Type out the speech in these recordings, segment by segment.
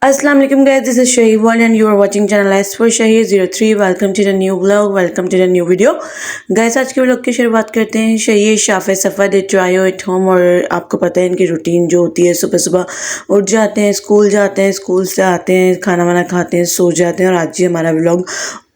Assalamu alaikum guys, this is Shahid and you are watching channel S for Shahid03. Welcome to the new vlog, welcome to the new video. Guys, आज के vlog की शुरुआत करते हैं शहीद शाफे सफ़ा दे trio at home. और आपको पता है इनकी रूटीन जो होती है, सुबह सुबह उठ जाते हैं, स्कूल जाते हैं, स्कूल से आते हैं, खाना वाना खाते हैं, सो जाते हैं। और आज ही हमारा व्लॉग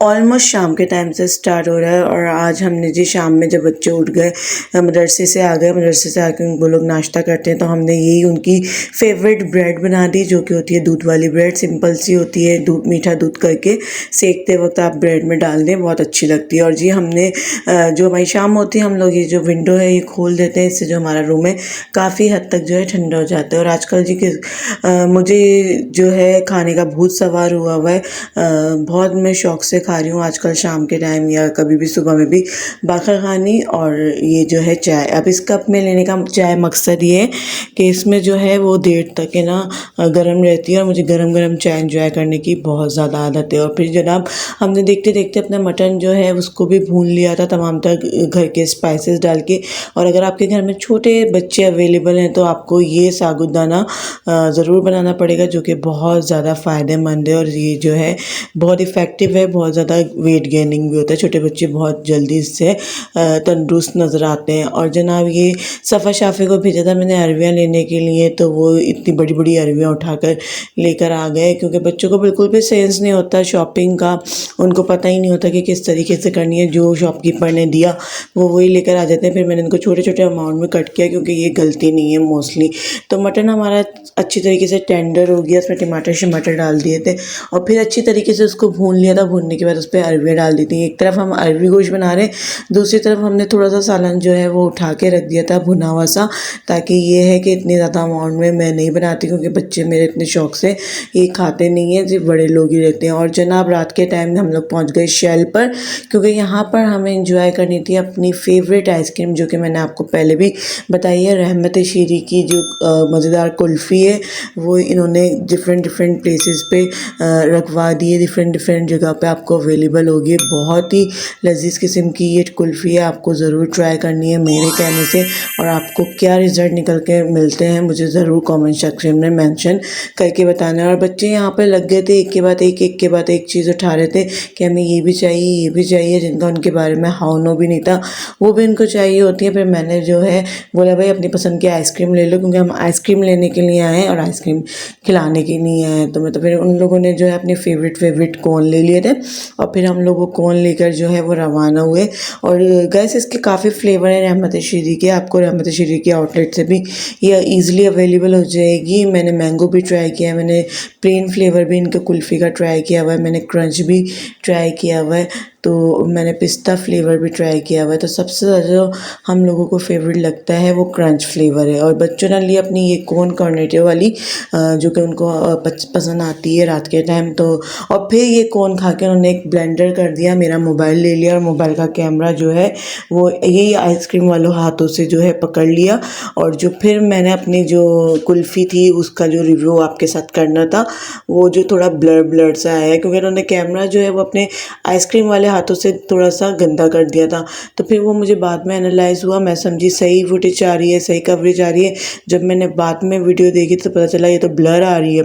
ऑलमोस्ट शाम के टाइम से स्टार्ट हो रहा है। और आज हमने जी शाम में जब बच्चे उठ गए, मदरसे से आ गए, मदरसे से आकर वो लोग नाश्ता करते हैं, तो हमने यही उनकी फेवरेट ब्रेड बना दी, जो कि होती है दूध वाली ब्रेड। सिंपल सी होती है, दूध मीठा दूध करके सेकते वक्त आप ब्रेड में डाल दें, बहुत अच्छी लगती है। और जी हमने जो हमारी शाम होती है, हम लोग ये जो विंडो है ये खोल देते हैं, इससे जो हमारा रूम है काफ़ी हद तक जो है ठंडा हो जाता है। और आजकल जी मुझे जो है खाने का भूत सवार हुआ है, बहुत मैं शौक़ से खा रही हूँ आजकल शाम के टाइम या कभी भी सुबह में भी बाखर खानी। और ये जो है चाय, अब इस कप में लेने का चाय मकसद ये है कि इसमें जो है वो देर तक है ना गर्म रहती है। और मुझे गरम गरम चाय एंजॉय करने की बहुत ज़्यादा आदत है। और फिर जनाब हमने देखते देखते अपना मटन जो है उसको भी भून लिया था तमाम तक घर के स्पाइसेस डाल के। और अगर आपके घर में छोटे बच्चे अवेलेबल हैं तो आपको ये साबूदाना ज़रूर बनाना पड़ेगा, जो कि बहुत ज़्यादा फ़ायदेमंद है। और ये जो है बहुत इफ़ेक्टिव है, बहुत ज़्यादा वेट गेनिंग भी होता है। छोटे बच्चे बहुत जल्दी इससे तंदुरुस्त नज़र आते हैं। और जनाब ये सफ़ा शाफे को भेजा था मैंने अरवियाँ लेने के लिए, तो वो इतनी बड़ी बड़ी अरवियाँ उठाकर लेकर आ गए, क्योंकि बच्चों को बिल्कुल भी सेंस नहीं होता शॉपिंग का, उनको पता ही नहीं होता कि किस तरीके से करनी है। जो शॉपकीपर ने दिया वो वही लेकर आ जाते हैं। फिर मैंने इनको छोटे छोटे अमाउंट में कट किया, क्योंकि ये गलती नहीं है मोस्टली। तो मटन हमारा अच्छी तरीके से टेंडर हो गया, उसमें टमाटर शमाटर डाल दिए थे और फिर अच्छी तरीके से उसको भून लिया था। भूनने के बाद उस पर अरवी डाल दी थी। एक तरफ हम अरवी गोश्त बना रहे, दूसरी तरफ हमने थोड़ा सा सालन जो है वो उठा के रख दिया था भुना हुआ सा, ताकि ये है कि इतनी ज़्यादा अमाउंट में मैं नहीं बनाती, क्योंकि बच्चे मेरे इतने शौक से ये खाते नहीं हैं, सिर्फ बड़े लोग ही रहते हैं। और जनाब रात के टाइम में हम लोग पहुँच गए शेल पर, क्योंकि यहाँ पर हमें इंजॉय करनी थी अपनी फेवरेट आइसक्रीम, जो कि मैंने आपको पहले भी बताई है। रहमत शीरी की जो मज़ेदार कुल्फ़ी है वो इन्होंने डिफरेंट प्लेसेस पे रखवा दी है, डिफरेंट जगह पे आपको अवेलेबल होगी। बहुत ही लजीज किस्म की ये कुल्फ़ी है, आपको ज़रूर ट्राई करनी है मेरे कहने से। और आपको क्या रिज़ल्ट निकल के मिलते हैं मुझे ज़रूर कमेंट सेक्शन में मेंशन करके बताना है। और बच्चे यहाँ पे लग गए थे, एक के बाद एक चीज़ उठा रहे थे कि हमें ये भी चाहिए, जिनका उनके बारे में हाउ नो भी नहीं था, वो भी इनको चाहिए होती है। फिर मैंने जो है बोला भाई अपनी पसंद की आइसक्रीम ले लो, क्योंकि हम आइसक्रीम लेने के लिए आए हैं और आइसक्रीम खिलाने के लिए आए हैं। तो फिर उन लोगों ने जो है अपने फेवरेट कोन ले लिए थे और फिर हम लोग वो कोन लेकर जो है वो रवाना हुए। और गैस इसके काफ़ी फ्लेवर हैं रहमत शीरी के, आपको रहमत शीरी के आउटलेट से भी ये ईज़िली अवेलेबल हो जाएगी। मैंने मैंगो भी ट्राई किया है, मैंने प्लेन फ्लेवर भी इनका कुल्फ़ी का ट्राई किया हुआ है, मैंने क्रंच भी ट्राई किया हुआ है, तो मैंने पिस्ता फ्लेवर भी ट्राई किया हुआ है। तो सबसे ज़्यादा जो हम लोगों को फेवरेट लगता है वो क्रंच फ्लेवर है। और बच्चों ने लिए अपनी ये कोन कॉर्नेटो वाली, जो कि उनको पसंद आती है रात के टाइम। तो और फिर ये कोन खा के उन्होंने एक ब्लेंडर कर दिया, मेरा मोबाइल ले लिया और मोबाइल का कैमरा जो है वो यही आइसक्रीम वालों हाथों से जो है पकड़ लिया। और जो फिर मैंने अपनी जो कुल्फ़ी थी उसका जो रिव्यू आपके साथ करना था, वो जो थोड़ा ब्लर सा आया है, क्योंकि उन्होंने कैमरा जो है वो अपने आइसक्रीम वाले हाथों से थोड़ा सा गंदा कर दिया था। तो फिर वो मुझे बाद में एनालाइज़ हुआ, मैं समझी सही फुटेज आ रही है, सही कवरेज आ रही है। जब मैंने बाद में वीडियो देखी तो पता चला ये तो ब्लर आ रही है।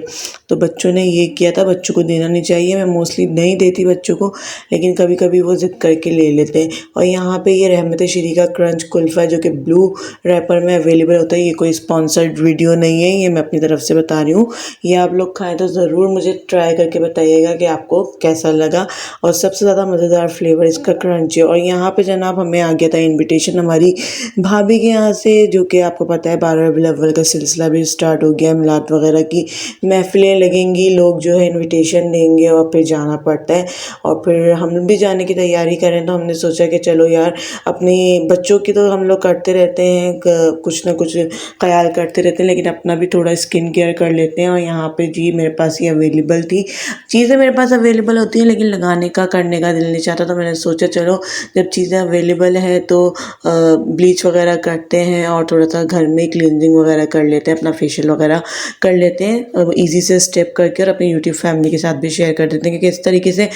तो बच्चों ने ये किया था, बच्चों को देना नहीं चाहिए, मैं मोस्टली नहीं देती बच्चों को, लेकिन कभी कभी वो ज़िद करके ले लेते हैं। और यहाँ पे ये रहमत शीरी का क्रंच कुल्फ़ा जो कि ब्लू रैपर में अवेलेबल होता है, ये कोई स्पॉन्सर्ड वीडियो नहीं है, ये मैं अपनी तरफ से बता रही हूँ। ये आप लोग खाएँ तो ज़रूर मुझे ट्राई करके बताइएगा कि आपको कैसा लगा। और सबसे ज़्यादा मज़ेदार फ्लेवर इसका क्रंच है। और यहाँ पे जनाब हमें आ गया था इनविटेशन हमारी भाभी के यहाँ से, जो कि आपको पता है 12 रबीउल अव्वल का सिलसिला भी स्टार्ट हो गया, मिलाद वगैरह की महफिलें लगेंगी, लोग जो है इनविटेशन देंगे और फिर जाना पड़ता है। और फिर हम भी जाने की तैयारी करें, तो हमने सोचा कि चलो यार अपने बच्चों की तो हम लोग करते रहते हैं, कुछ ना कुछ ख्याल करते रहते हैं, लेकिन अपना भी थोड़ा स्किन केयर कर लेते हैं। और यहाँ पे जी मेरे पास ये अवेलेबल थी, चीज़ें मेरे पास अवेलेबल होती हैं, लेकिन लगाने का करने का दिल नहीं नहीं चाहता, तो मैंने सोचा चलो जब चीज़ें अवेलेबल है तो ब्लीच वगैरह करते हैं और थोड़ा सा घर में क्लींजिंग वगैरह कर लेते हैं, अपना फेशियल वगैरह कर लेते हैं ईजी से स्टेप करके, और अपनी यूट्यूब फैमिली के साथ भी शेयर कर देते हैं कि किस तरीके से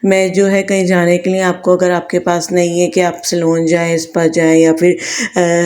मैं जो है कहीं जाने के लिए आपको, अगर आपके पास नहीं है कि आप सैलून जाएँ, स्पा जाएँ या फिर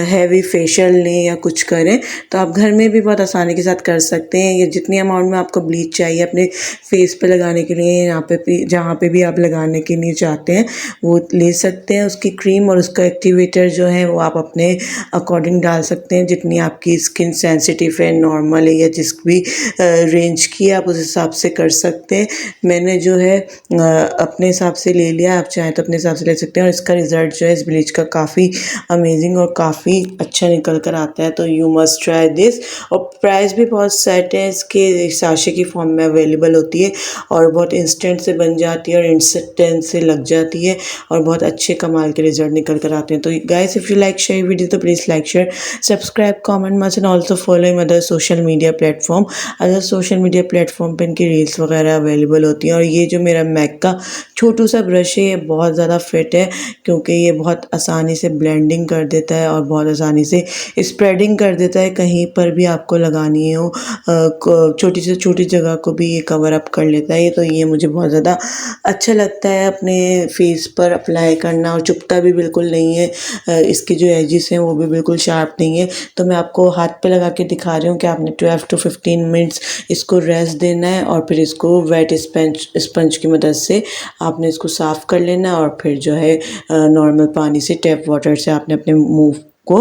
हैवी फेशियल लें या कुछ करें, तो आप घर में भी बहुत आसानी के साथ कर सकते हैं। ये जितनी अमाउंट में आपको ब्लीच चाहिए अपने फेस पे लगाने के लिए, यहाँ पे भी जहाँ पे भी आप लगाने के लिए चाहते हैं वो ले सकते हैं। उसकी क्रीम और उसका एक्टिवेटर जो है वो आप अपने अकॉर्डिंग डाल सकते हैं, जितनी आपकी स्किन सेंसिटिव है, नॉर्मल है या जिस भी रेंज की है आप उस हिसाब से कर सकते हैं। मैंने जो है अपने हिसाब से ले लिया, आप चाहें तो अपने हिसाब से ले सकते हैं। और इसका रिज़ल्ट जो है इस ब्लीच का काफ़ी अमेजिंग और काफ़ी अच्छा निकल कर आता है, तो यू मस्ट ट्राई दिस। और प्राइस भी बहुत सेट है इसके, साशे की फॉर्म में अवेलेबल होती है और बहुत इंस्टेंट से बन जाती है और इंस्टेंट से लग जाती है और बहुत अच्छे कमाल के रिजल्ट निकल कर आते हैं। तो guys, if you like share video तो please like share, subscribe, comment much and also follow in other social media platform. Other social media platform पर इनकी रील्स वगैरह अवेलेबल होती हैं। और ये जो मेरा मैक का छोटू सा ब्रश है ये बहुत ज़्यादा फिट है, क्योंकि ये बहुत आसानी से ब्लेंडिंग कर देता है और बहुत आसानी से स्प्रेडिंग कर देता है। कहीं पर भी आपको लगानी हो छोटी से छोटी जगह को भी ये कवर अप कर लेता है। तो ये मुझे बहुत ज़्यादा अच्छा लगता है अपने फेस पर अप्लाई करना, और चुभता भी बिल्कुल नहीं है। इसके जो एजेस हैं वो भी बिल्कुल शार्प नहीं है। तो मैं आपको हाथ पे लगा के दिखा रही हूँ कि आपने 12 to 15 मिनट्स इसको रेस्ट देना है और फिर इसको वेट स्पंज की मदद से आपने इसको साफ़ कर लेना, और फिर जो है नॉर्मल पानी से, टैप वाटर से आपने अपने मुंह को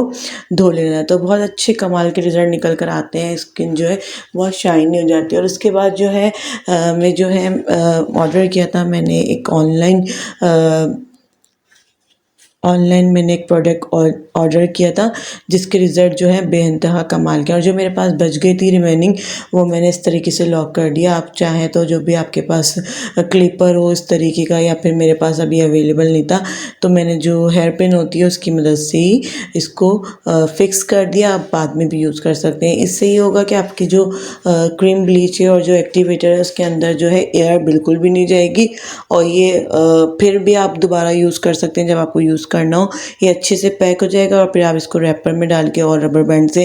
धो लेना है। तो बहुत अच्छे कमाल के रिजल्ट निकल कर आते हैं, स्किन जो है बहुत शाइनी हो जाती है। और उसके बाद जो है मैं जो है ऑर्डर किया था मैंने एक ऑनलाइन मैंने एक प्रोडक्ट ऑर्डर किया था, जिसके रिज़ल्ट जो है बेइंतहा कमाल के, और जो मेरे पास बच गई थी रिमेनिंग वो मैंने इस तरीके से लॉक कर दिया। आप चाहें तो जो भी आपके पास क्लिपर हो इस तरीके का, या फिर मेरे पास अभी अवेलेबल नहीं था तो मैंने जो हेयर पिन होती है उसकी मदद से ही इसको फिक्स कर दिया। आप बाद में भी यूज़ कर सकते हैं। इससे ये होगा कि आपकी जो क्रीम ब्लीच है और जो एक्टिवेटर है उसके अंदर जो है एयर बिल्कुल भी नहीं जाएगी, और ये फिर भी आप दोबारा यूज़ कर सकते हैं जब आपको यूज़ करना हो। ये अच्छे से पैक हो जाएगा और फिर आप इसको रैपर में डाल के और रबर बैंड से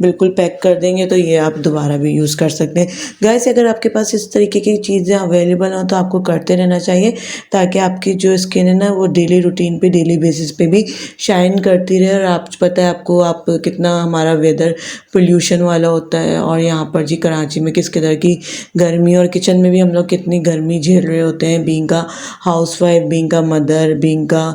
बिल्कुल पैक कर देंगे, तो ये आप दोबारा भी यूज़ कर सकते हैं। गाइस, अगर आपके पास इस तरीके की चीज़ें अवेलेबल हो तो आपको करते रहना चाहिए, ताकि आपकी जो स्किन है ना वो डेली रूटीन पे, डेली बेसिस पे भी शाइन करती रहे। और आप पता है आपको, आप कितना हमारा वेदर पोल्यूशन वाला होता है, और यहाँ पर जी कराची में किस कदर की गर्मी, और किचन में भी हम लोग कितनी गर्मी झेल रहे होते हैं, बीइंग का हाउसवाइफ, बीइंग का मदर, बीइंग का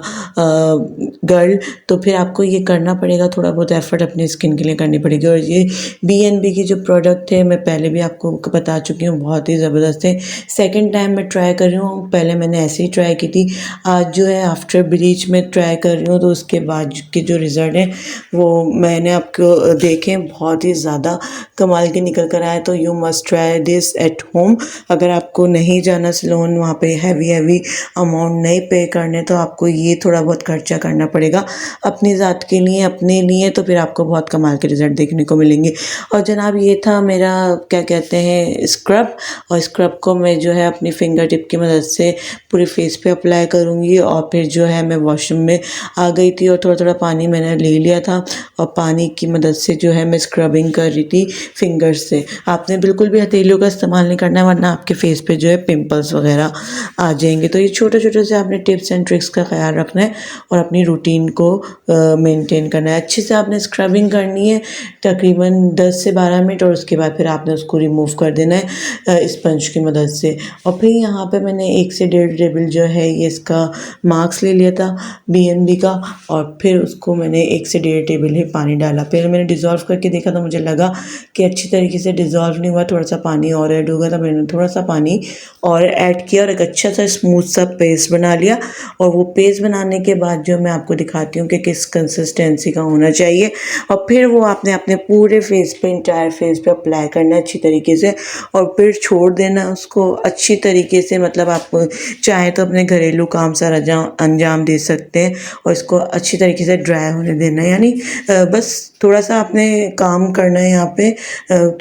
गर्ल। तो फिर आपको ये करना पड़ेगा, थोड़ा बहुत एफर्ट अपनी स्किन के लिए करनी पड़ेगी। और ये BNB की जो प्रोडक्ट है मैं पहले भी आपको बता चुकी हूँ, बहुत ही ज़बरदस्त है। सेकंड टाइम मैं ट्राई कर रही हूँ, पहले मैंने ऐसे ही ट्राई की थी, आज जो है आफ्टर ब्लीच में ट्राई कर रही हूँ, तो उसके बाद के जो रिज़ल्ट है वो मैंने आपको देखे, बहुत ही ज़्यादा कमाल के निकल कर आए। तो you must try this at home. अगर आपको नहीं जाना सैलून, वहाँ पे हैवी अमाउंट नहीं पे करने, तो आपको ये थोड़ा बहुत खर्चा करना पड़ेगा अपनी ज़ात के लिए, अपने लिए, तो फिर आपको बहुत कमाल के रिज़ल्ट देखने को मिलेंगे। और जनाब, ये था मेरा क्या कहते हैं स्क्रब, और स्क्रब को मैं जो है अपनी फिंगर टिप की मदद से पूरे फेस पे अप्लाई करूँगी। और फिर जो है मैं वॉशरूम में आ गई थी और थोड़ा थोड़ा पानी मैंने ले लिया था, और पानी की मदद से जो है मैं स्क्रबिंग कर रही थी फिंगर से। आपने बिल्कुल भी हथेलियों का इस्तेमाल नहीं करना है, वरना आपके फेस पे जो है पिंपल्स वगैरह आ जाएंगे। तो ये छोटे छोटे से आपने टिप्स एंड ट्रिक्स का ख्याल रखना है और अपनी रूटीन को मेंटेन करना है। अच्छे से आपने स्क्रबिंग करनी है तकरीबन 10 से 12 मिनट, और उसके बाद फिर आपने उसको रिमूव कर देना है स्पंज की मदद से। और फिर यहाँ पे मैंने 1 से 1.5 टेबल जो है ये इसका मार्क्स ले लिया था BNB का, और फिर उसको मैंने 1 से 1.5 टेबल ही पानी डाला। फिर मैंने डिज़ोल्व करके देखा तो मुझे लगा कि अच्छी तरीके से डिज़ोल्व नहीं हुआ, थोड़ा सा पानी और ऐड होगा, तो मैंने थोड़ा सा पानी और ऐड किया और एक अच्छा सा स्मूथ सा पेस्ट बना लिया। और वो पेस्ट बनाने के बाद बाद जो मैं आपको दिखाती हूँ कि किस कंसिस्टेंसी का होना चाहिए, और फिर वो आपने अपने पूरे फेस पे, इंटायर फेस पे अप्लाई करना है अच्छी तरीके से, और फिर छोड़ देना उसको अच्छी तरीके से। मतलब आप चाहे तो अपने घरेलू काम सारा अंजाम दे सकते हैं, और इसको अच्छी तरीके से ड्राई होने देना है। यानी बस थोड़ा सा आपने काम करना है यहाँ पे,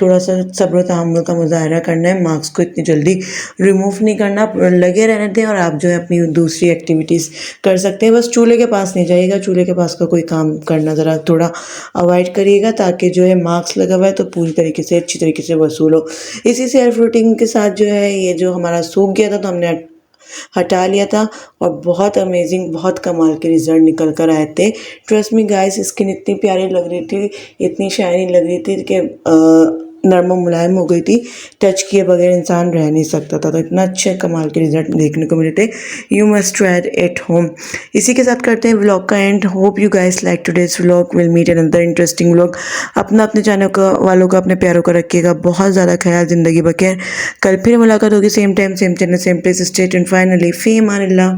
थोड़ा सा सब्र तहम्मुल का मुजाहरा करना है, मार्क्स को इतनी जल्दी रिमूव नहीं करना, लगे रहने दें, और आप जो है अपनी दूसरी एक्टिविटीज़ कर सकते हैं। बस चूल्हे के पास नहीं जाइएगा, चूल्हे के पास का कोई काम करना ज़रा थोड़ा अवॉइड करिएगा, ताकि जो है मार्क्स लगा हुआ है तो पूरी तरीके से अच्छी तरीके से वसूल हो। इसी सेल्फ रूटीन के साथ जो है ये जो हमारा सूख गया था तो हमने हटा लिया था, और बहुत अमेजिंग, बहुत कमाल के रिज़ल्ट निकल कर आए थे। ट्रस्ट मी गाइस, स्किन इतनी प्यारी लग रही थी, इतनी शाइनी लग रही थी कि नरम मुलायम हो गई थी, टच किए बगैर इंसान रह नहीं सकता था। तो इतना अच्छे कमाल के रिजल्ट देखने को मिले थे। You must try at home. इसी के साथ करते हैं व्लॉग का end. Hope you guys like today's vlog. Will meet another interesting vlog. अपने चैनल का वालों का, अपने प्यारों का रखिएगा बहुत ज़्यादा ख्याल। ज़िंदगी बखैर। कल फिर मुलाकात होगी, same time same channel same place. Stay tuned. Finally फी अमान अल्लाह।